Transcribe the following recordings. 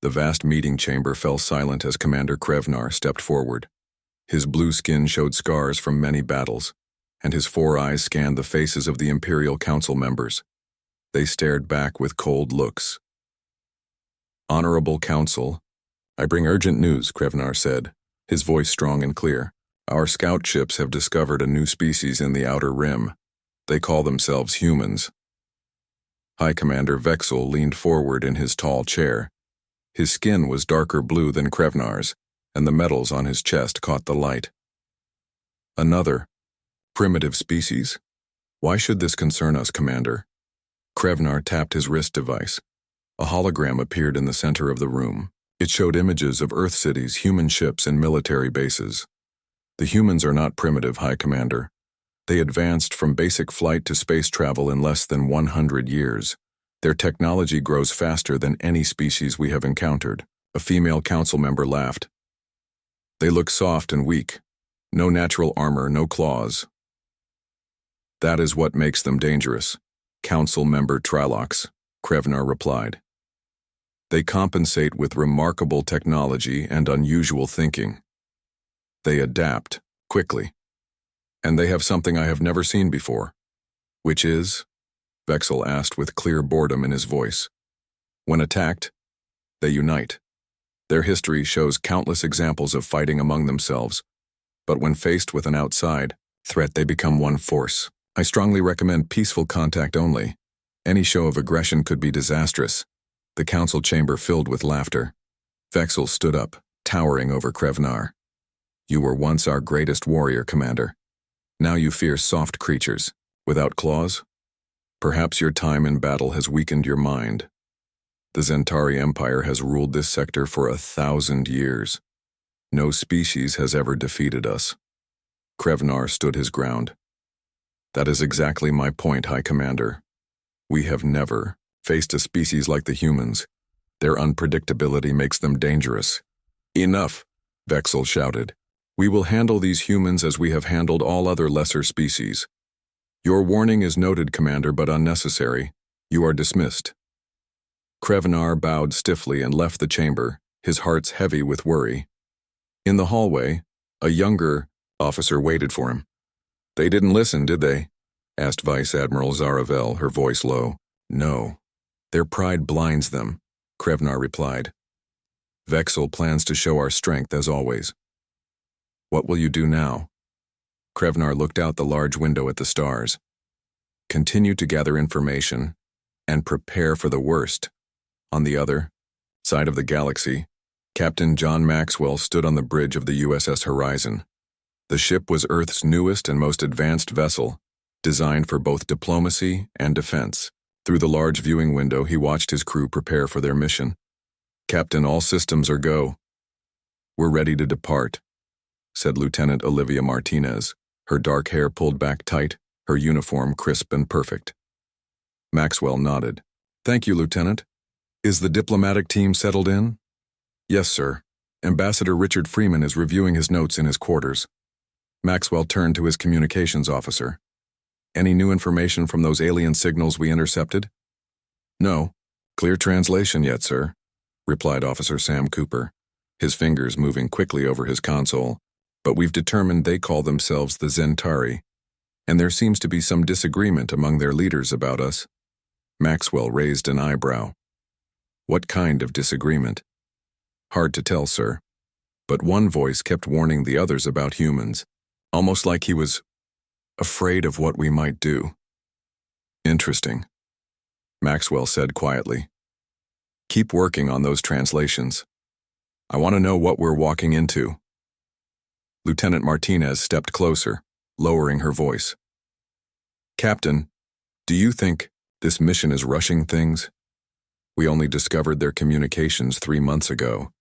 The vast meeting chamber fell silent as Commander Krevnar stepped forward. His blue skin showed scars from many battles, and his 4 eyes scanned the faces of the Imperial Council members. They stared back with cold looks. "Honorable Council, I bring urgent news," Krevnar said, his voice strong and clear. "Our scout ships have discovered a new species in the Outer Rim. They call themselves humans." High Commander Vexel leaned forward in his tall chair. His skin was darker blue than Krevnar's, and the metals on his chest caught the light. "Another primitive species? Why should this concern us, Commander?" Krevnar tapped his wrist device. A hologram appeared in the center of the room. It showed images of Earth cities, human ships, and military bases. "The humans are not primitive, High Commander. They advanced from basic flight to space travel in less than 100 years. Their technology grows faster than any species we have encountered." A female council member laughed. "They look soft and weak. No natural armor, no claws. That is what makes them dangerous." Council member Trilox, Krevnar replied. "They compensate with remarkable technology and unusual thinking. They adapt quickly. And they have something I have never seen before." "Which is?" Vexel asked with clear boredom in his voice. "When attacked, they unite. Their history shows countless examples of fighting among themselves, but when faced with an outside threat, they become one force. I strongly recommend peaceful contact only. Any show of aggression could be disastrous." The council chamber filled with laughter. Vexel stood up, towering over Krevnar. "You were once our greatest warrior, Commander. Now you fear soft creatures, without claws? Perhaps your time in battle has weakened your mind. The Zentari Empire has ruled this sector for 1,000 years. No species has ever defeated us." Krevnar stood his ground. "That is exactly my point, High Commander. We have never faced a species like the humans. Their unpredictability makes them dangerous." "Enough," Vexel shouted. "We will handle these humans as we have handled all other lesser species. Your warning is noted, Commander, but unnecessary. You are dismissed." Krevnar bowed stiffly and left the chamber, his heart heavy with worry. In the hallway, a younger officer waited for him. "They didn't listen, did they?" asked Vice Admiral Zaravel, her voice low. "No. Their pride blinds them," Krevnar replied. "Vexel plans to show our strength as always." "What will you do now?" Krevnar looked out the large window at the stars. "Continue to gather information and prepare for the worst." On the other side of the galaxy, Captain John Maxwell stood on the bridge of the USS Horizon. The ship was Earth's newest and most advanced vessel, designed for both diplomacy and defense. Through the large viewing window, he watched his crew prepare for their mission. "Captain, all systems are go." "We're ready to depart," said Lieutenant Olivia Martinez, her dark hair pulled back tight, her uniform crisp and perfect. Maxwell nodded. "Thank you, Lieutenant. Is the diplomatic team settled in?" "Yes, sir. Ambassador Richard Freeman is reviewing his notes in his quarters." Maxwell turned to his communications officer. "Any new information from those alien signals we intercepted?" "No. Clear translation yet, sir," replied Officer Sam Cooper, his fingers moving quickly over his console. "But we've determined they call themselves the Zentari, and there seems to be some disagreement among their leaders about us." Maxwell raised an eyebrow. "What kind of disagreement?" "Hard to tell, sir. But one voice kept warning the others about humans, almost like he was afraid of what we might do." "Interesting," Maxwell said quietly. "Keep working on those translations. I want to know what we're walking into." Lieutenant Martinez stepped closer, lowering her voice. "Captain, do you think this mission is rushing things? We only discovered their communications 3 months ago."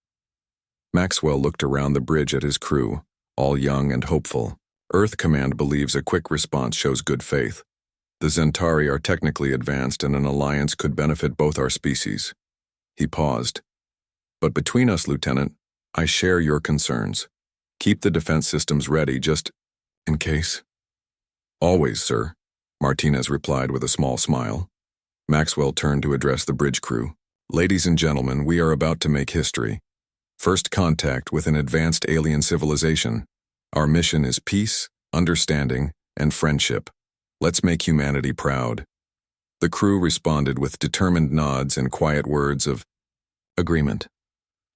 Maxwell looked around the bridge at his crew, all young and hopeful. Earth Command believes a quick response shows good faith. The Zentari are technically advanced and an alliance could benefit both our species. He paused. "But between us, Lieutenant, I share your concerns. Keep the defense systems ready just in case." "Always, sir," Martinez replied with a small smile. Maxwell turned to address the bridge crew. Ladies and gentlemen, we are about to make history. First contact with an advanced alien civilization. Our mission is peace, understanding, and friendship. Let's make humanity proud. The crew responded with determined nods and quiet words of agreement.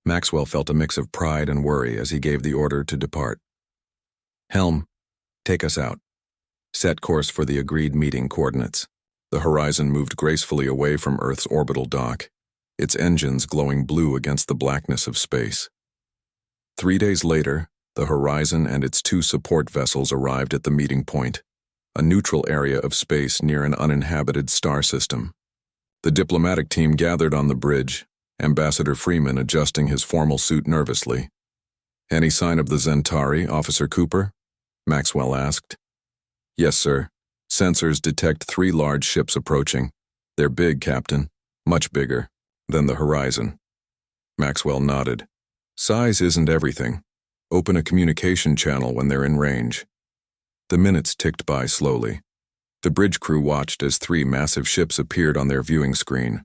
Maxwell felt a mix of pride and worry as he gave the order to depart. Helm, take us out. Set course for the agreed meeting coordinates. The Horizon moved gracefully away from Earth's orbital dock, its engines glowing blue against the blackness of space. 3 days later, the Horizon and its 2 support vessels arrived at the meeting point, a neutral area of space near an uninhabited star system. The diplomatic team gathered on the bridge, Ambassador Freeman adjusting his formal suit nervously. "Any sign of the Zentari, Officer Cooper?" Maxwell asked. "Yes, sir. Sensors detect 3 large ships approaching. They're big, Captain. Much bigger than the Horizon." Maxwell nodded. "Size isn't everything. Open a communication channel when they're in range." The minutes ticked by slowly. The bridge crew watched as 3 massive ships appeared on their viewing screen.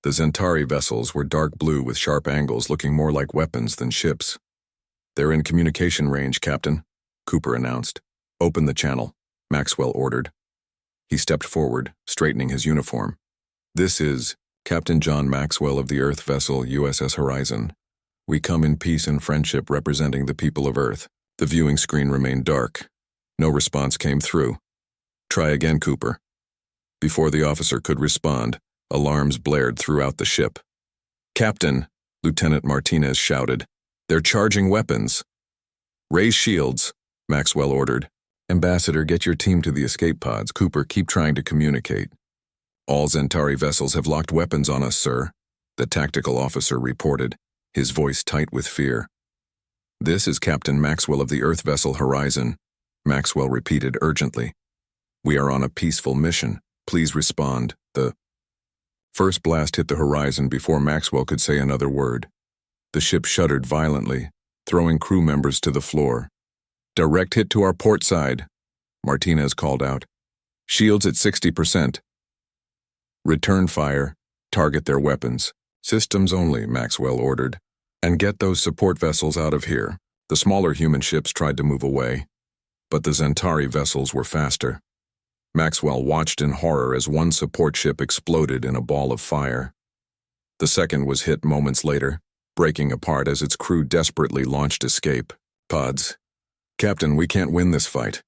The Zentari vessels were dark blue with sharp angles looking more like weapons than ships. "They're in communication range, Captain," Cooper announced. "Open the channel," Maxwell ordered. He stepped forward, straightening his uniform. "This is Captain John Maxwell of the Earth vessel USS Horizon. We come in peace and friendship representing the people of Earth." The viewing screen remained dark. No response came through. "Try again, Cooper." Before the officer could respond, alarms blared throughout the ship. "Captain," Lieutenant Martinez shouted, "they're charging weapons." "Raise shields," Maxwell ordered. "Ambassador, get your team to the escape pods. Cooper, keep trying to communicate." "All Zentari vessels have locked weapons on us, sir," the tactical officer reported, his voice tight with fear. "This is Captain Maxwell of the Earth vessel Horizon," Maxwell repeated urgently. "We are on a peaceful mission. Please respond." The first blast hit the Horizon before Maxwell could say another word. The ship shuddered violently, throwing crew members to the floor. "Direct hit to our port side," Martinez called out. "Shields at 60%. Return fire. Target their weapons. Systems only," Maxwell ordered. "And get those support vessels out of here." The smaller human ships tried to move away, but the Zentari vessels were faster. Maxwell watched in horror as one support ship exploded in a ball of fire. The second was hit moments later, breaking apart as its crew desperately launched escape pods. "Captain, we can't win this fight,"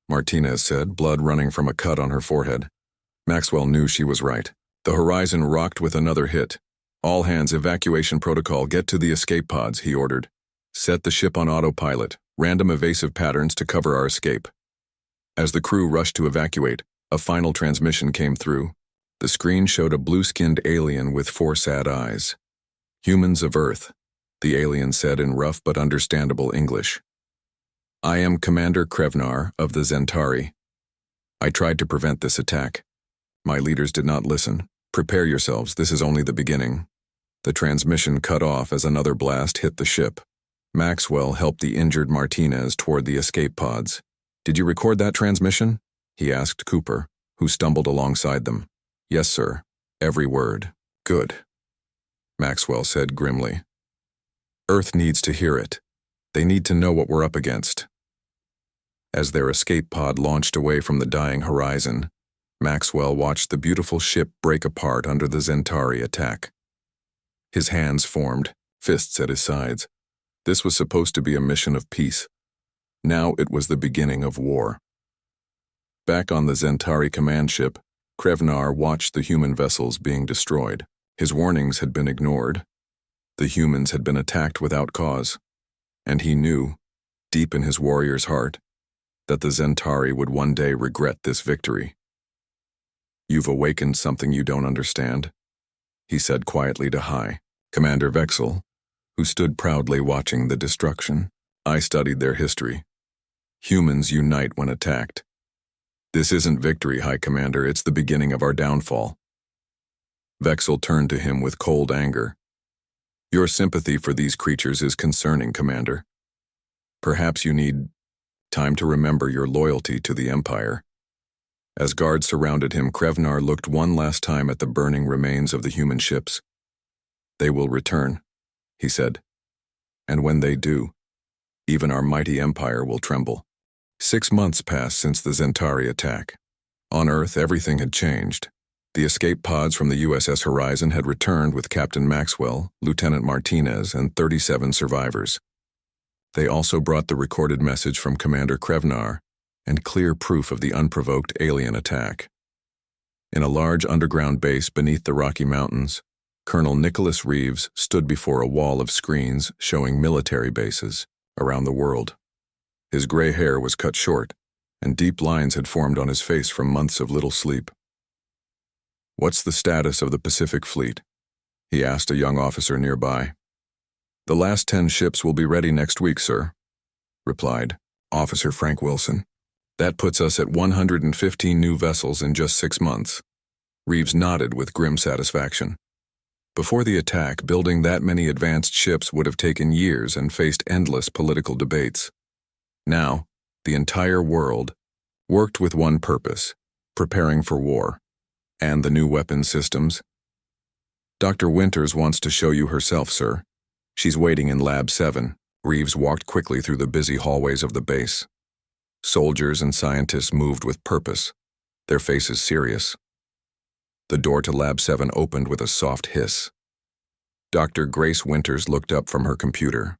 Martinez said, blood running from a cut on her forehead. Maxwell knew she was right. The Horizon rocked with another hit. "All hands, evacuation protocol, get to the escape pods," he ordered. "Set the ship on autopilot, random evasive patterns to cover our escape." As the crew rushed to evacuate, a final transmission came through. The screen showed a blue-skinned alien with 4 sad eyes. "Humans of Earth," the alien said in rough but understandable English. "I am Commander Krevnar of the Zentari. I tried to prevent this attack. My leaders did not listen. Prepare yourselves, this is only the beginning." The transmission cut off as another blast hit the ship. Maxwell helped the injured Martinez toward the escape pods. "Did you record that transmission?" he asked Cooper, who stumbled alongside them. "Yes, sir. Every word." "Good," Maxwell said grimly. "Earth needs to hear it. They need to know what we're up against." As their escape pod launched away from the dying Horizon, Maxwell watched the beautiful ship break apart under the Zentari attack. His hands formed, fists at his sides. This was supposed to be a mission of peace. Now it was the beginning of war. Back on the Zentari command ship, Krevnar watched the human vessels being destroyed. His warnings had been ignored. The humans had been attacked without cause. And he knew, deep in his warrior's heart, that the Zentari would one day regret this victory. "You've awakened something you don't understand," he said quietly to High Commander Vexel, who stood proudly watching the destruction. "I studied their history. Humans unite when attacked. This isn't victory, High Commander, it's the beginning of our downfall." Vexel turned to him with cold anger. "Your sympathy for these creatures is concerning, Commander. Perhaps you need time to remember your loyalty to the Empire." As guards surrounded him, Krevnar looked one last time at the burning remains of the human ships. They will return, he said. And when they do, even our mighty empire will tremble. 6 months passed since the Zentari attack. On Earth, everything had changed. The escape pods from the USS Horizon had returned with Captain Maxwell, Lieutenant Martinez, and 37 survivors. They also brought the recorded message from Commander Krevnar and clear proof of the unprovoked alien attack. In a large underground base beneath the Rocky Mountains, Colonel Nicholas Reeves stood before a wall of screens showing military bases around the world. His gray hair was cut short, and deep lines had formed on his face from months of little sleep. "What's the status of the Pacific Fleet?" he asked a young officer nearby. "The last 10 ships will be ready next week, sir," replied Officer Frank Wilson. "That puts us at 115 new vessels in just 6 months." Reeves nodded with grim satisfaction. Before the attack, building that many advanced ships would have taken years and faced endless political debates. Now, the entire world worked with one purpose: preparing for war. And the new weapon systems? "Dr. Winters wants to show you herself, sir. She's waiting in Lab 7. Reeves walked quickly through the busy hallways of the base. Soldiers and scientists moved with purpose, their faces serious. The door to Lab 7 opened with a soft hiss. Dr. Grace Winters looked up from her computer.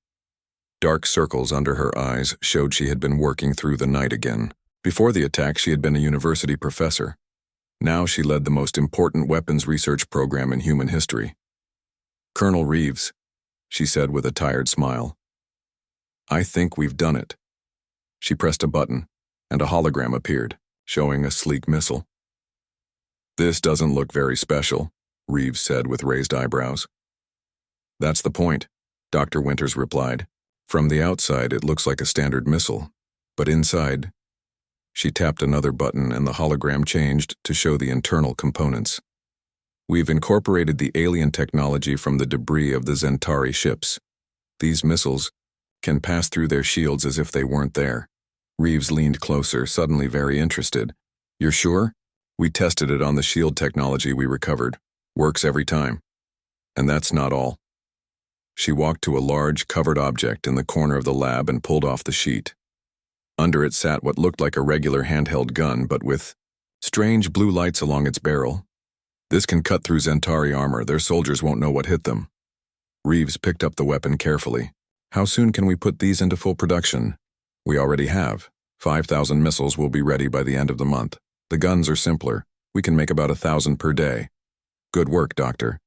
Dark circles under her eyes showed she had been working through the night again. Before the attack, she had been a university professor. Now she led the most important weapons research program in human history. "Colonel Reeves," she said with a tired smile, "I think we've done it." She pressed a button, and a hologram appeared, showing a sleek missile. "This doesn't look very special," Reeves said with raised eyebrows. "That's the point," Dr. Winters replied. "From the outside, it looks like a standard missile, but inside..." She tapped another button and the hologram changed to show the internal components. "We've incorporated the alien technology from the debris of the Zentari ships. These missiles can pass through their shields as if they weren't there." Reeves leaned closer, suddenly very interested. "You're sure? We tested it on the shield technology we recovered. Works every time." "And that's not all." She walked to a large, covered object in the corner of the lab and pulled off the sheet. Under it sat what looked like a regular handheld gun, but with strange blue lights along its barrel. "This can cut through Zentari armor. Their soldiers won't know what hit them." Reeves picked up the weapon carefully. "How soon can we put these into full production?" "We already have. 5,000 missiles will be ready by the end of the month. The guns are simpler. We can make about 1,000 per day." "Good work, Doctor."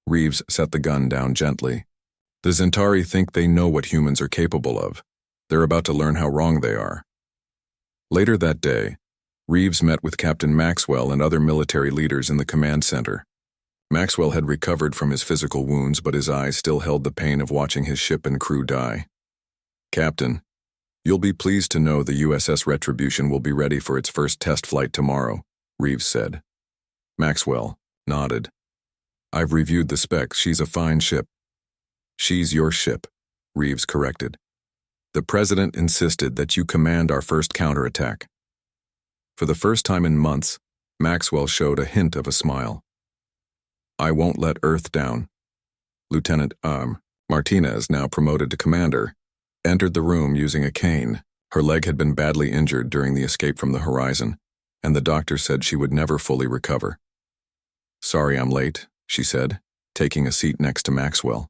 Reeves set the gun down gently. "The Zentari think they know what humans are capable of. They're about to learn how wrong they are." Later that day, Reeves met with Captain Maxwell and other military leaders in the command center. Maxwell had recovered from his physical wounds, but his eyes still held the pain of watching his ship and crew die. "Captain, you'll be pleased to know the USS Retribution will be ready for its first test flight tomorrow," Reeves said. Maxwell nodded. "I've reviewed the specs. She's a fine ship." "She's your ship," Reeves corrected. "The President insisted that you command our first counterattack." For the first time in months, Maxwell showed a hint of a smile. "I won't let Earth down." Lieutenant Martinez, now promoted to commander, entered the room using a cane. Her leg had been badly injured during the escape from the Horizon, and the doctor said she would never fully recover. "Sorry I'm late," she said, taking a seat next to Maxwell.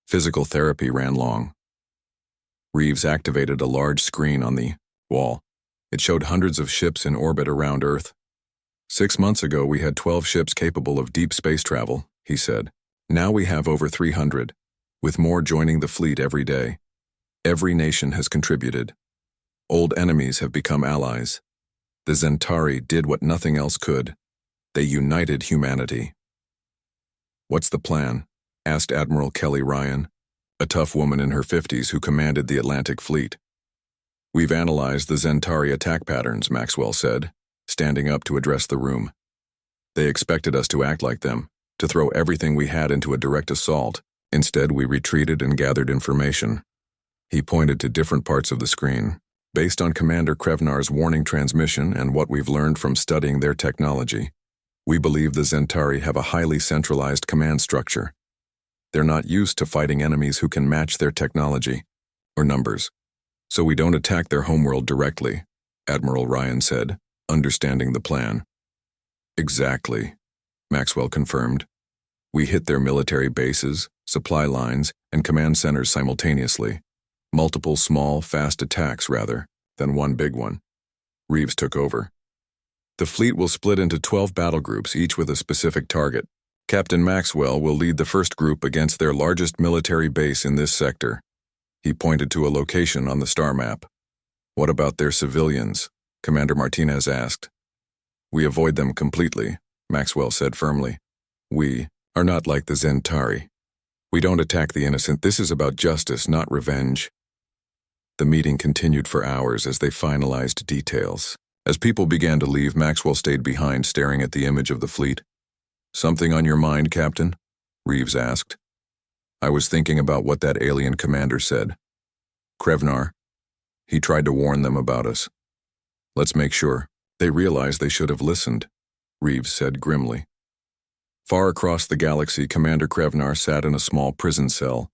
Physical therapy ran long. Reeves activated a large screen on the wall. It showed hundreds of ships in orbit around Earth. 6 months ago, we had 12 ships capable of deep space travel, he said. Now we have over 300, with more joining the fleet every day. Every nation has contributed. Old enemies have become allies. The Zentari did what nothing else could. They united humanity. "What's the plan?" asked Admiral Kelly Ryan, a tough woman in her 50s who commanded the Atlantic Fleet. "We've analyzed the Zentari attack patterns," Maxwell said, standing up to address the room. "They expected us to act like them, to throw everything we had into a direct assault. Instead, we retreated and gathered information." He pointed to different parts of the screen. "Based on Commander Krevnar's warning transmission and what we've learned from studying their technology, we believe the Zentari have a highly centralized command structure. They're not used to fighting enemies who can match their technology or numbers. So we don't attack their homeworld directly, Admiral Ryan said, understanding the plan. Exactly, Maxwell confirmed. We hit their military bases, supply lines, and command centers simultaneously. Multiple small, fast attacks, rather, than one big one. Reeves took over. The fleet will split into 12 battle groups, each with a specific target. Captain Maxwell will lead the first group against their largest military base in this sector. He pointed to a location on the star map. What about their civilians? Commander Martinez asked. We avoid them completely, Maxwell said firmly. We are not like the Zentari. We don't attack the innocent. This is about justice, not revenge. The meeting continued for hours as they finalized details. As people began to leave, Maxwell stayed behind, staring at the image of the fleet. Something on your mind, Captain? Reeves asked. I was thinking about what that alien commander said. Krevnar. He tried to warn them about us. Let's make sure. They realize they should have listened, Reeves said grimly. Far across the galaxy, Commander Krevnar sat in a small prison cell.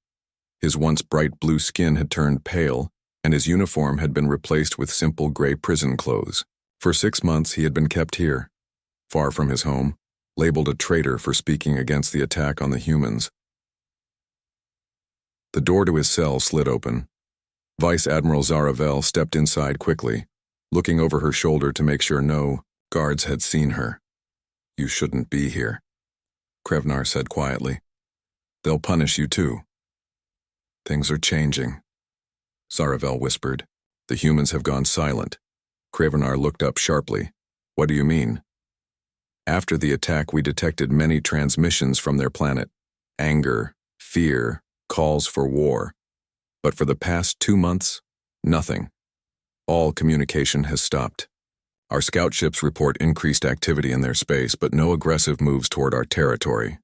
His once bright blue skin had turned pale, and his uniform had been replaced with simple gray prison clothes. For 6 months he had been kept here, far from his home, labeled a traitor for speaking against the attack on the humans. The door to his cell slid open. Vice Admiral Zaravel stepped inside quickly, looking over her shoulder to make sure no guards had seen her. You shouldn't be here, Krevnar said quietly. They'll punish you too. Things are changing, Zaravel whispered. The humans have gone silent. Krevnar looked up sharply. What do you mean? After the attack, we detected many transmissions from their planet. Anger, fear, calls for war. But for the past 2 months, nothing. All communication has stopped. Our scout ships report increased activity in their space, but no aggressive moves toward our territory.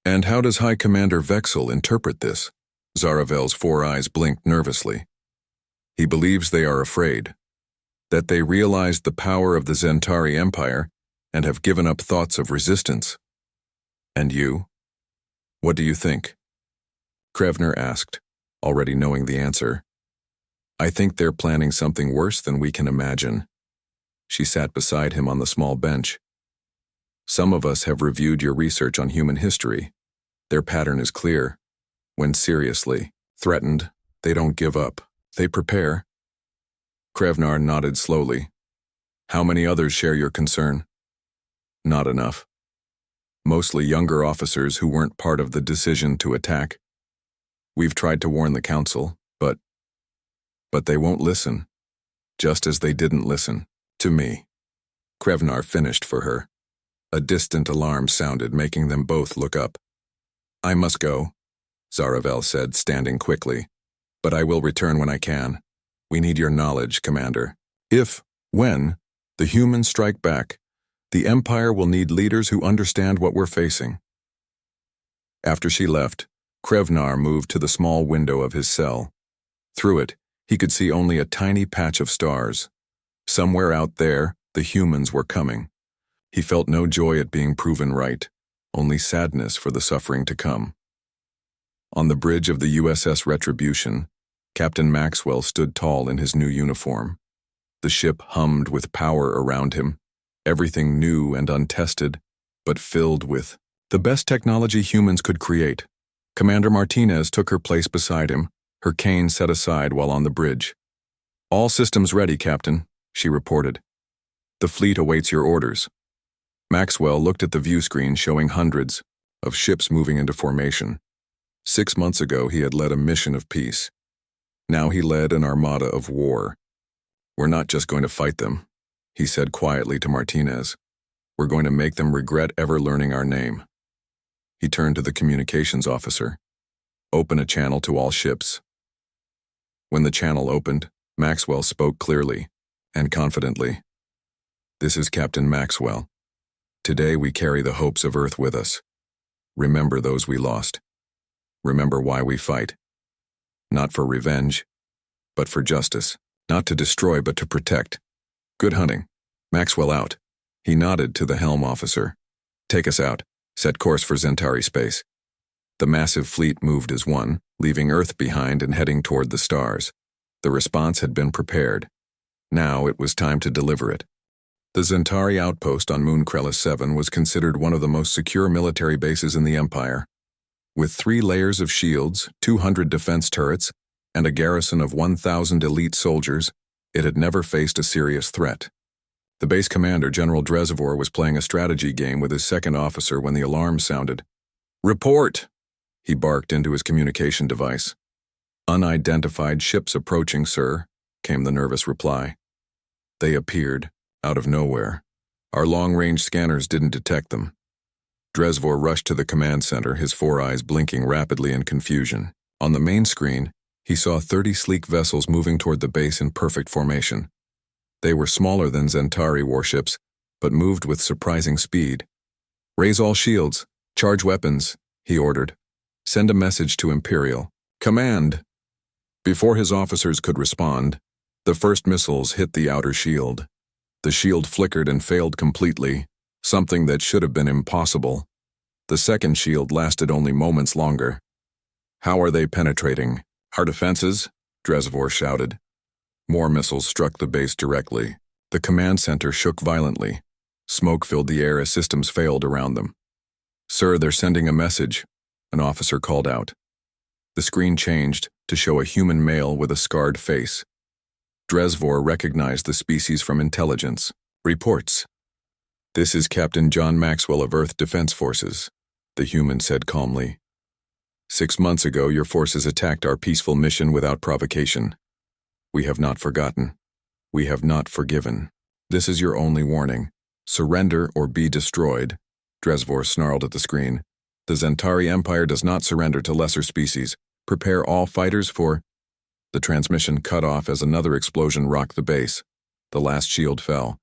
And how does High Commander Vexel interpret this? Zaravel's 4 eyes blinked nervously. He believes they are afraid. That they realized the power of the Zentari Empire and have given up thoughts of resistance. And you? What do you think? Krevnar asked, already knowing the answer. I think they're planning something worse than we can imagine. She sat beside him on the small bench. Some of us have reviewed your research on human history. Their pattern is clear. When seriously threatened, they don't give up. They prepare. Krevnar nodded slowly. How many others share your concern? Not enough. Mostly younger officers who weren't part of the decision to attack. We've tried to warn the council, but they won't listen. Just as they didn't listen to me. Krevnar finished for her. A distant alarm sounded, making them both look up. I must go, Zaravel said, standing quickly. But I will return when I can. We need your knowledge, Commander. When, the humans strike back, the Empire will need leaders who understand what we're facing. After she left, Krevnar moved to the small window of his cell. Through it, he could see only a tiny patch of stars. Somewhere out there, the humans were coming. He felt no joy at being proven right, only sadness for the suffering to come. On the bridge of the USS Retribution, Captain Maxwell stood tall in his new uniform. The ship hummed with power around him, everything new and untested, but filled with the best technology humans could create. Commander Martinez took her place beside him, her cane set aside while on the bridge. All systems ready, Captain, she reported. The fleet awaits your orders. Maxwell looked at the view screen showing hundreds of ships moving into formation. 6 months ago, he had led a mission of peace. Now he led an armada of war. We're not just going to fight them, he said quietly to Martinez. We're going to make them regret ever learning our name. He turned to the communications officer. Open a channel to all ships. When the channel opened, Maxwell spoke clearly and confidently. This is Captain Maxwell. Today we carry the hopes of Earth with us. Remember those we lost. Remember why we fight. Not for revenge, but for justice. Not to destroy, but to protect. Good hunting. Maxwell out. He nodded to the helm officer. Take us out. Set course for Zentari space. The massive fleet moved as one, leaving Earth behind and heading toward the stars. The response had been prepared. Now it was time to deliver it. The Zentari outpost on Moon Krellis 7 was considered one of the most secure military bases in the Empire. With 3 layers of shields, 200 defense turrets, and a garrison of 1,000 elite soldiers, it had never faced a serious threat. The base commander, General Drezvor, was playing a strategy game with his second officer when the alarm sounded. "Report!" he barked into his communication device. "Unidentified ships approaching, sir," came the nervous reply. They appeared, out of nowhere. Our long-range scanners didn't detect them. Drezvor rushed to the command center, his 4 eyes blinking rapidly in confusion. On the main screen, he saw 30 sleek vessels moving toward the base in perfect formation. They were smaller than Zentari warships, but moved with surprising speed. "Raise all shields. Charge weapons," he ordered. "Send a message to Imperial. Command!" Before his officers could respond, the first missiles hit the outer shield. The shield flickered and failed completely, something that should have been impossible. The second shield lasted only moments longer. "How are they penetrating? Our defenses?" Drezvor shouted. More missiles struck the base directly. The command center shook violently. Smoke filled the air as systems failed around them. "Sir, they're sending a message," an officer called out. The screen changed to show a human male with a scarred face. Drezvor recognized the species from intelligence. "Reports." "This is Captain John Maxwell of Earth Defense Forces," the human said calmly. 6 months ago, your forces attacked our peaceful mission without provocation. We have not forgotten. We have not forgiven. This is your only warning. Surrender or be destroyed." Drezvor snarled at the screen. "The Zentari Empire does not surrender to lesser species. Prepare all fighters for—" The transmission cut off as another explosion rocked the base. The last shield fell.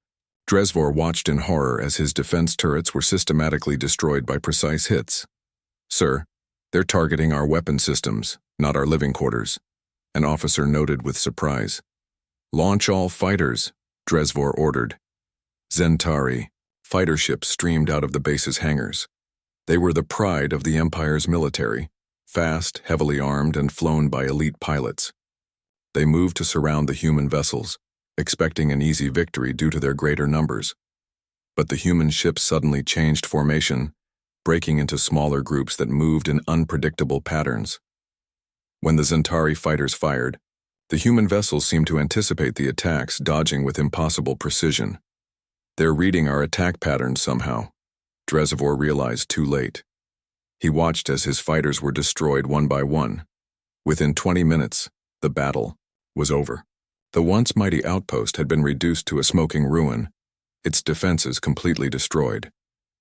Drezvor watched in horror as his defense turrets were systematically destroyed by precise hits. "Sir, they're targeting our weapon systems, not our living quarters," an officer noted with surprise. "Launch all fighters," Drezvor ordered. Zentari fighter ships streamed out of the base's hangars. They were the pride of the Empire's military, fast, heavily armed, and flown by elite pilots. They moved to surround the human vessels, expecting an easy victory due to their greater numbers. But the human ships suddenly changed formation, breaking into smaller groups that moved in unpredictable patterns. When the Zentari fighters fired, the human vessels seemed to anticipate the attacks, dodging with impossible precision. "They're reading our attack patterns somehow," Drezvor realized too late. He watched as his fighters were destroyed one by one. Within 20 minutes, the battle was over. The once mighty outpost had been reduced to a smoking ruin, its defenses completely destroyed.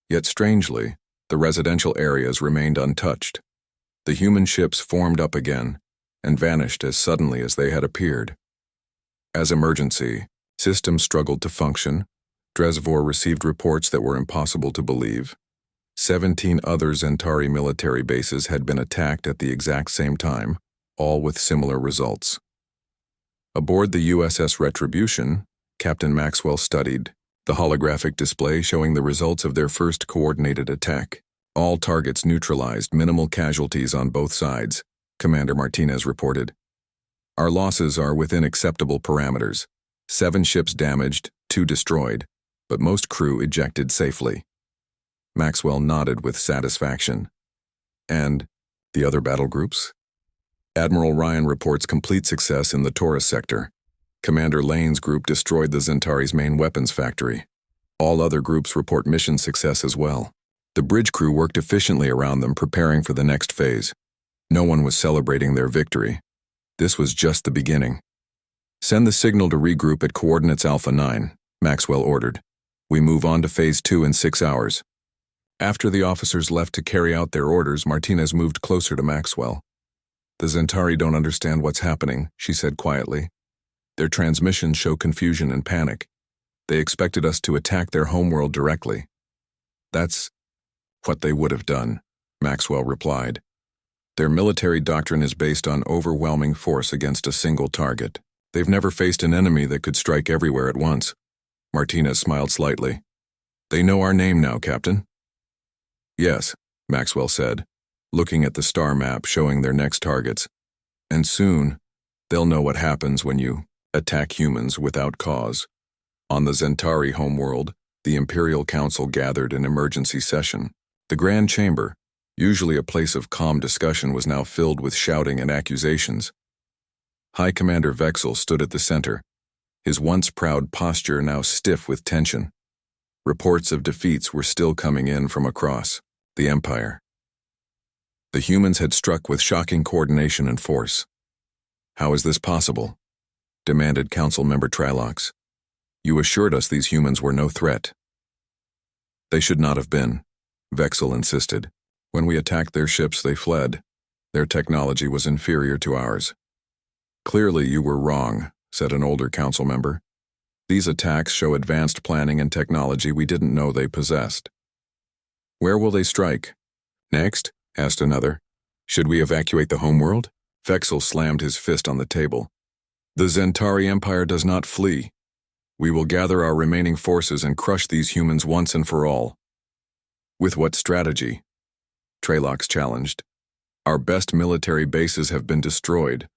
Yet strangely, the residential areas remained untouched. The human ships formed up again and vanished as suddenly as they had appeared. As emergency systems struggled to function, Drezvor received reports that were impossible to believe. 17 other Zentari military bases had been attacked at the exact same time, all with similar results. Aboard the USS Retribution, Captain Maxwell studied the holographic display showing the results of their first coordinated attack. "All targets neutralized, minimal casualties on both sides," Commander Martinez reported. "Our losses are within acceptable parameters. 7 ships damaged, 2 destroyed, but most crew ejected safely." Maxwell nodded with satisfaction. "And the other battle groups?" Admiral Ryan reports complete success in the Taurus sector. Commander Lane's group destroyed the Zentari's main weapons factory. All other groups report mission success as well. The bridge crew worked efficiently around them, preparing for the next phase. No one was celebrating their victory. This was just the beginning. "Send the signal to regroup at coordinates Alpha 9, Maxwell ordered. "We move on to Phase 2 in 6 hours. After the officers left to carry out their orders, Martinez moved closer to Maxwell. "The Zentari don't understand what's happening," she said quietly. "Their transmissions show confusion and panic. They expected us to attack their homeworld directly." "That's what they would have done," Maxwell replied. "Their military doctrine is based on overwhelming force against a single target. They've never faced an enemy that could strike everywhere at once." Martinez smiled slightly. "They know our name now, Captain." "Yes," Maxwell said. looking at the star map showing their next targets. And soon, they'll know what happens when you attack humans without cause. On the Zentari homeworld, the Imperial Council gathered in emergency session. The Grand Chamber, usually a place of calm discussion, was now filled with shouting and accusations. High Commander Vexel stood at the center, his once proud posture now stiff with tension. Reports of defeats were still coming in from across the Empire. The humans had struck with shocking coordination and force. "How is this possible?" demanded Council Member Tralox. "You assured us these humans were no threat." "They should not have been," Vexel insisted. "When we attacked their ships, they fled. Their technology was inferior to ours." "Clearly you were wrong," said an older council member. "These attacks show advanced planning and technology we didn't know they possessed." "Where will they strike next?" asked another. "Should we evacuate the homeworld?" Vexel slammed his fist on the table. "The Zentari Empire does not flee. We will gather our remaining forces and crush these humans once and for all." "With what strategy?" Tralox challenged. "Our best military bases have been destroyed.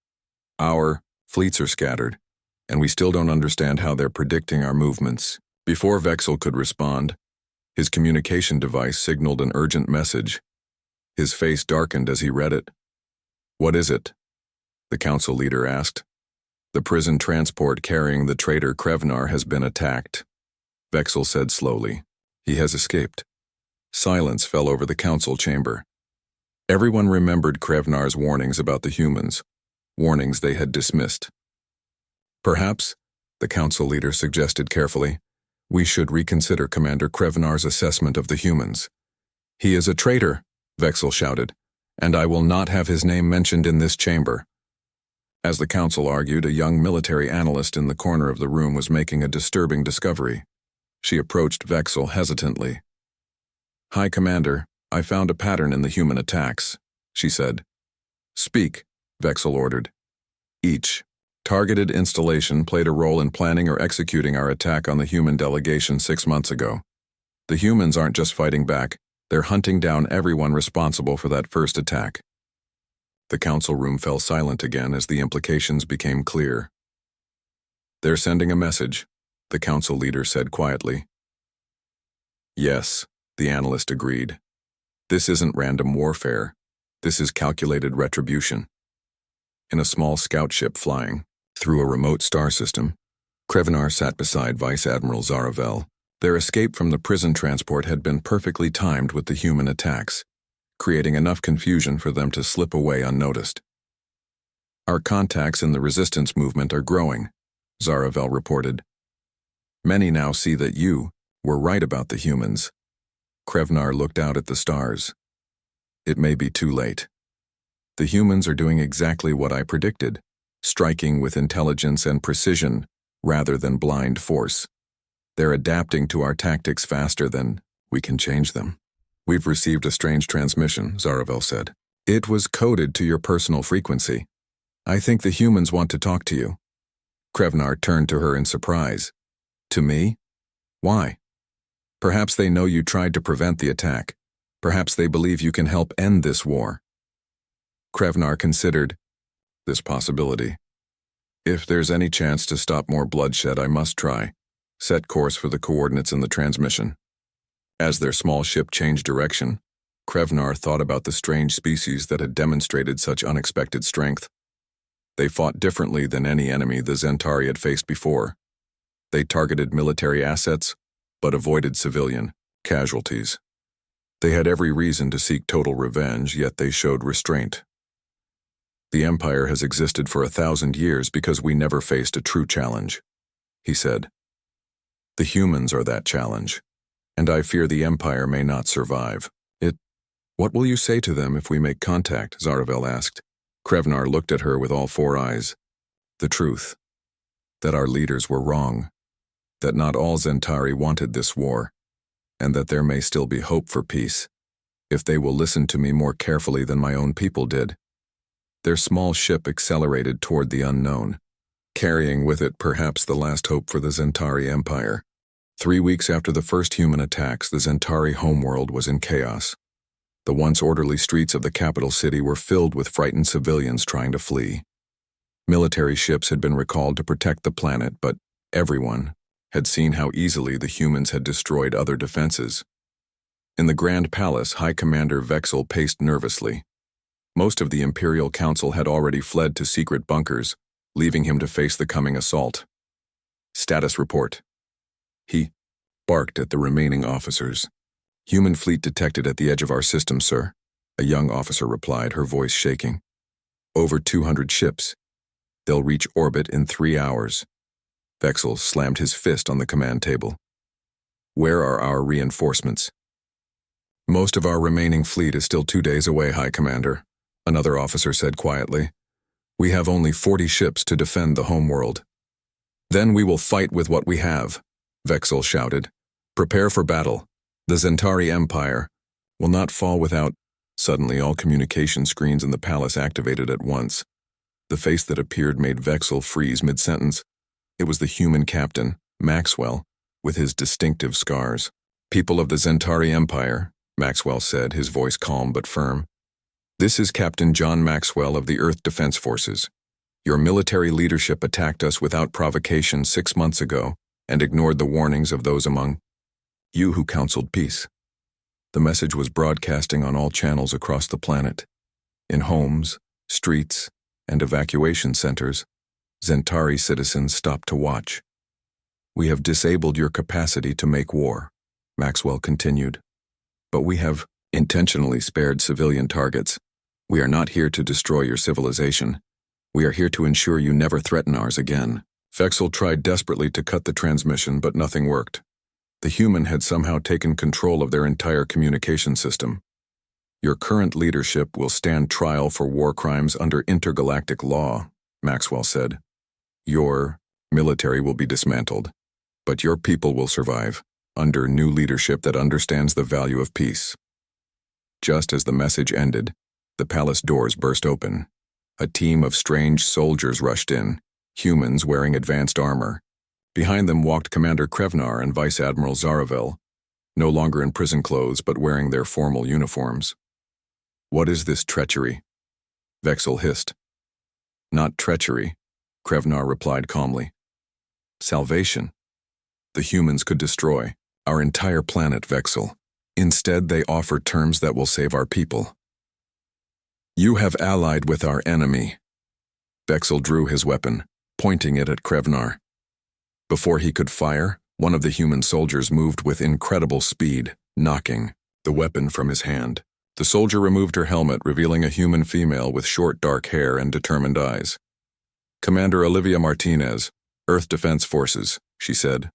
Our fleets are scattered, and we still don't understand how they're predicting our movements." Before Vexel could respond, his communication device signaled an urgent message. His face darkened as he read it. "What is it?" the council leader asked. "The prison transport carrying the traitor Krevnar has been attacked," Vexel said slowly. "He has escaped." Silence fell over the council chamber. Everyone remembered Krevnar's warnings about the humans, warnings they had dismissed. "Perhaps," the council leader suggested carefully, "we should reconsider Commander Krevnar's assessment of the humans." "He is a traitor," Vexel shouted, "and I will not have his name mentioned in this chamber." As the council argued, a young military analyst in the corner of the room was making a disturbing discovery. She approached Vexel hesitantly. "High Commander, I found a pattern in the human attacks," she said. "Speak," Vexel ordered. "Each targeted installation played a role in planning or executing our attack on the human delegation 6 months ago. The humans aren't just fighting back, they're hunting down everyone responsible for that first attack." The council room fell silent again as the implications became clear. "They're sending a message," the council leader said quietly. "Yes," the analyst agreed. "This isn't random warfare. This is calculated retribution." In a small scout ship flying through a remote star system, Krevnar sat beside Vice Admiral Zaravel. Their escape from the prison transport had been perfectly timed with the human attacks, creating enough confusion for them to slip away unnoticed. "Our contacts in the resistance movement are growing," Zaravel reported. "Many now see that you were right about the humans." Krevnar looked out at the stars. "It may be too late. The humans are doing exactly what I predicted, striking with intelligence and precision rather than blind force. They're adapting to our tactics faster than we can change them." "We've received a strange transmission," Zaravel said. "It was coded to your personal frequency. I think the humans want to talk to you." Krevnar turned to her in surprise. "To me? Why?" "Perhaps they know you tried to prevent the attack. Perhaps they believe you can help end this war." Krevnar considered this possibility. "If there's any chance to stop more bloodshed, I must try. Set course for the coordinates in the transmission." As their small ship changed direction, Krevnar thought about the strange species that had demonstrated such unexpected strength. They fought differently than any enemy the Zentari had faced before. They targeted military assets, but avoided civilian casualties. They had every reason to seek total revenge, yet they showed restraint. "The Empire has existed for 1,000 years because we never faced a true challenge," he said. "The humans are that challenge, and I fear the Empire may not survive. What will you say to them if we make contact?" Zaravel asked. Krevnar looked at her with all 4 eyes. "The truth. That our leaders were wrong. That not all Zentari wanted this war, and that there may still be hope for peace, if they will listen to me more carefully than my own people did." Their small ship accelerated toward the unknown, carrying with it perhaps the last hope for the Zentari Empire. 3 weeks after the first human attacks, the Zentari homeworld was in chaos. The once orderly streets of the capital city were filled with frightened civilians trying to flee. Military ships had been recalled to protect the planet, but everyone had seen how easily the humans had destroyed other defenses. In the Grand Palace, High Commander Vexel paced nervously. Most of the Imperial Council had already fled to secret bunkers, leaving him to face the coming assault. Status report. He barked at the remaining officers. Human fleet detected at the edge of our system, sir, a young officer replied, her voice shaking. Over 200 ships. They'll reach orbit in 3 hours. Vexel slammed his fist on the command table. Where are our reinforcements? Most of our remaining fleet is still 2 days away, High Commander, another officer said quietly. We have only 40 ships to defend the homeworld. Then we will fight with what we have, Vexel shouted. Prepare for battle. The Zentari Empire will not fall without... Suddenly, all communication screens in the palace activated at once. The face that appeared made Vexel freeze mid-sentence. It was the human captain, Maxwell, with his distinctive scars. People of the Zentari Empire, Maxwell said, his voice calm but firm. This is Captain John Maxwell of the Earth Defense Forces. Your military leadership attacked us without provocation 6 months ago and ignored the warnings of those among you who counseled peace. The message was broadcasting on all channels across the planet. In homes, streets, and evacuation centers, Zentari citizens stopped to watch. We have disabled your capacity to make war, Maxwell continued. But we have intentionally spared civilian targets. We are not here to destroy your civilization. We are here to ensure you never threaten ours again. Vexel tried desperately to cut the transmission, but nothing worked. The human had somehow taken control of their entire communication system. Your current leadership will stand trial for war crimes under intergalactic law, Maxwell said. Your military will be dismantled, but your people will survive under new leadership that understands the value of peace. Just as the message ended, the palace doors burst open. A team of strange soldiers rushed in, humans wearing advanced armor. Behind them walked Commander Krevnar and Vice Admiral Zaravel, no longer in prison clothes but wearing their formal uniforms. What is this treachery? Vexel hissed. Not treachery, Krevnar replied calmly. Salvation. The humans could destroy our entire planet, Vexel. Instead, they offer terms that will save our people. You have allied with our enemy. Vexel drew his weapon, pointing it at Krevnar. Before he could fire, one of the human soldiers moved with incredible speed, knocking the weapon from his hand. The soldier removed her helmet, revealing a human female with short dark hair and determined eyes. Commander Olivia Martinez, Earth Defense Forces, she said.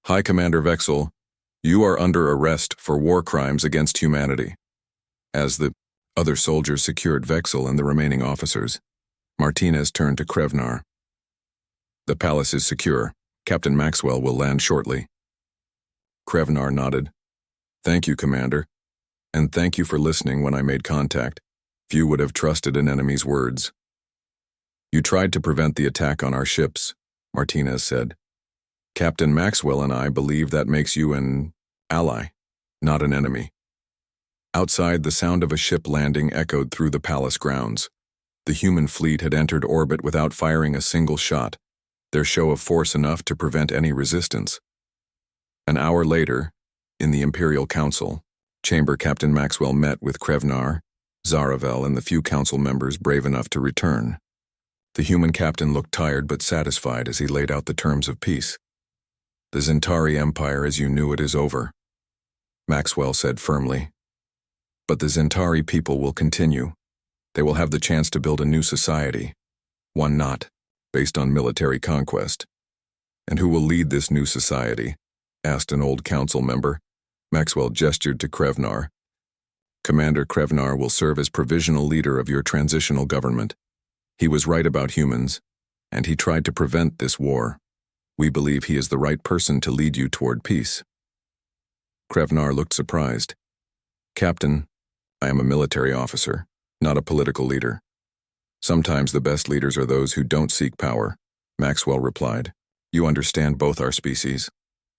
High Commander Vexel, you are under arrest for war crimes against humanity. As the other soldiers secured Vexel and the remaining officers, Martinez turned to Krevnar. The palace is secure. Captain Maxwell will land shortly. Krevnar nodded. Thank you, Commander. And thank you for listening when I made contact. Few would have trusted an enemy's words. You tried to prevent the attack on our ships, Martinez said. Captain Maxwell and I believe that makes you an ally, not an enemy. Outside, the sound of a ship landing echoed through the palace grounds. The human fleet had entered orbit without firing a single shot, their show of force enough to prevent any resistance. An hour later, in the Imperial Council, Chamber Captain Maxwell met with Krevnar, Zaravel, and the few council members brave enough to return. The human captain looked tired but satisfied as he laid out the terms of peace. The Zentari Empire as you knew it is over, Maxwell said firmly. But the Zentari people will continue. They will have the chance to build a new society, one not based on military conquest. And who will lead this new society? Asked an old council member. Maxwell gestured to Krevnar. Commander Krevnar will serve as provisional leader of your transitional government. He was right about humans, and he tried to prevent this war. We believe he is the right person to lead you toward peace. Krevnar looked surprised. Captain, I am a military officer, not a political leader. Sometimes the best leaders are those who don't seek power, Maxwell replied. You understand both our species.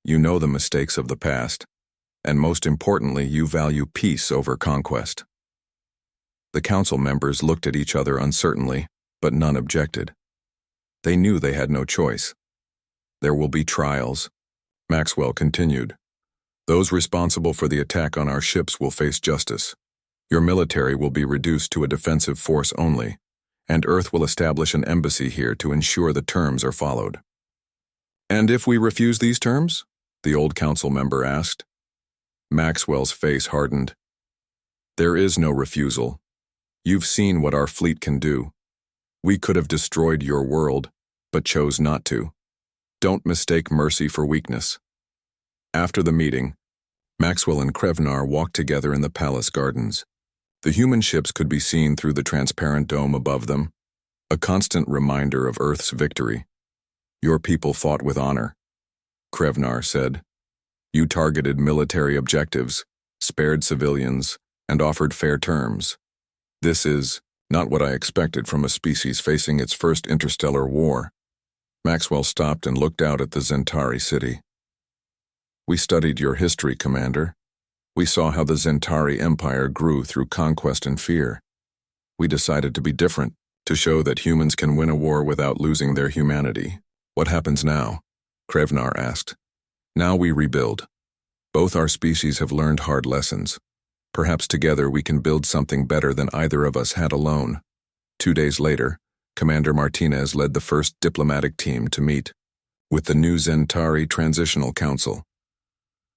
You know the mistakes of the past. And most importantly, you value peace over conquest. The council members looked at each other uncertainly, but none objected. They knew they had no choice. There will be trials. Maxwell continued. Those responsible for the attack on our ships will face justice. Your military will be reduced to a defensive force only, and Earth will establish an embassy here to ensure the terms are followed. And if we refuse these terms? The old council member asked. Maxwell's face hardened. There is no refusal. You've seen what our fleet can do. We could have destroyed your world, but chose not to. Don't mistake mercy for weakness. After the meeting, Maxwell and Krevnar walked together in the palace gardens. The human ships could be seen through the transparent dome above them, a constant reminder of Earth's victory. Your people fought with honor, Krevnar said. You targeted military objectives, spared civilians, and offered fair terms. This is not what I expected from a species facing its first interstellar war. Maxwell stopped and looked out at the Zentari city. We studied your history, Commander. We saw how the Zentari Empire grew through conquest and fear. We decided to be different, to show that humans can win a war without losing their humanity. What happens now? Krevnar asked. Now we rebuild. Both our species have learned hard lessons. Perhaps together we can build something better than either of us had alone. 2 days later, Commander Martinez led the first diplomatic team to meet with the new Zentari Transitional Council.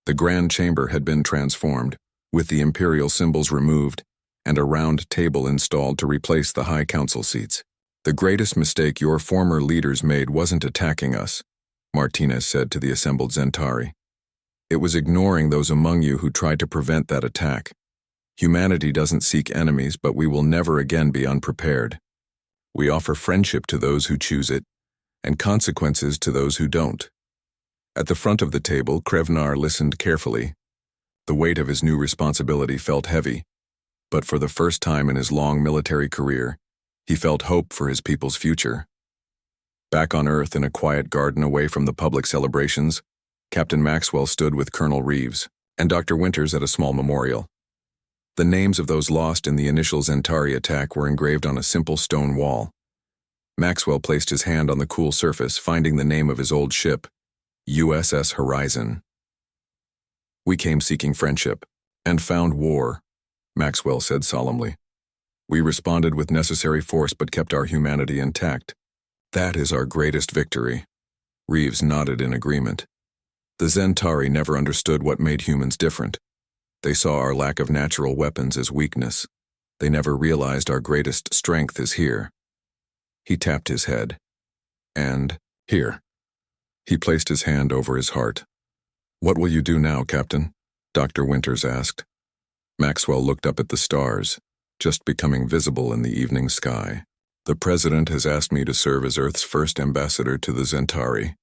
The Grand Chamber had been transformed, with the imperial symbols removed, and a round table installed to replace the high council seats. The greatest mistake your former leaders made wasn't attacking us, Martinez said to the assembled Zentari. It was ignoring those among you who tried to prevent that attack. Humanity doesn't seek enemies, but we will never again be unprepared. We offer friendship to those who choose it, and consequences to those who don't. At the front of the table, Krevnar listened carefully. The weight of his new responsibility felt heavy, but for the first time in his long military career, he felt hope for his people's future. Back on Earth in a quiet garden away from the public celebrations, Captain Maxwell stood with Colonel Reeves and Dr. Winters at a small memorial. The names of those lost in the initial Zentari attack were engraved on a simple stone wall. Maxwell placed his hand on the cool surface, finding the name of his old ship, USS Horizon. We came seeking friendship, and found war, Maxwell said solemnly. We responded with necessary force but kept our humanity intact. That is our greatest victory. Reeves nodded in agreement. The Zentari never understood what made humans different. They saw our lack of natural weapons as weakness. They never realized our greatest strength is here. He tapped his head. And here. He placed his hand over his heart. What will you do now, Captain? Dr. Winters asked. Maxwell looked up at the stars, just becoming visible in the evening sky. The President has asked me to serve as Earth's first ambassador to the Zentari.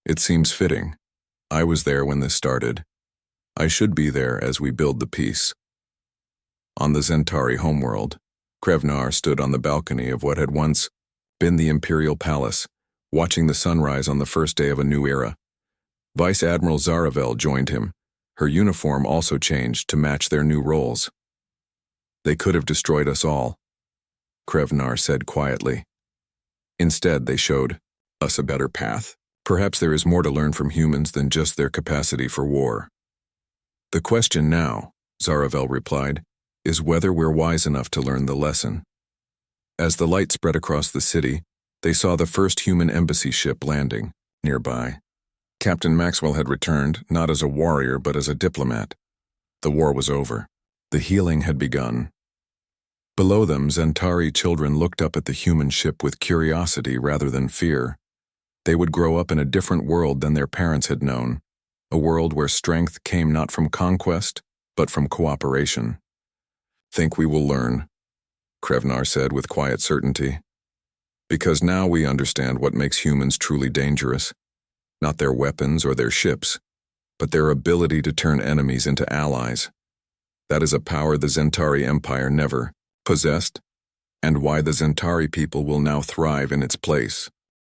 It seems fitting. I was there when this started. I should be there as we build the peace. On the Zentari homeworld, Krevnar stood on the balcony of what had once been the Imperial Palace, watching the sunrise on the first day of a new era. Vice Admiral Zaravel joined him. Her uniform also changed to match their new roles. They could have destroyed us all, Krevnar said quietly. Instead, they showed us a better path. Perhaps there is more to learn from humans than just their capacity for war. The question now, Zaravel replied, is whether we're wise enough to learn the lesson. As the light spread across the city, they saw the first human embassy ship landing nearby. Captain Maxwell had returned, not as a warrior but as a diplomat. The war was over. The healing had begun. Below them, Zentari children looked up at the human ship with curiosity rather than fear. They would grow up in a different world than their parents had known, a world where strength came not from conquest, but from cooperation. Think we will learn, Krevnar said with quiet certainty. Because now we understand what makes humans truly dangerous. Not their weapons or their ships, but their ability to turn enemies into allies. That is a power the Zentari Empire never possessed, and why the Zentari people will now thrive in its place.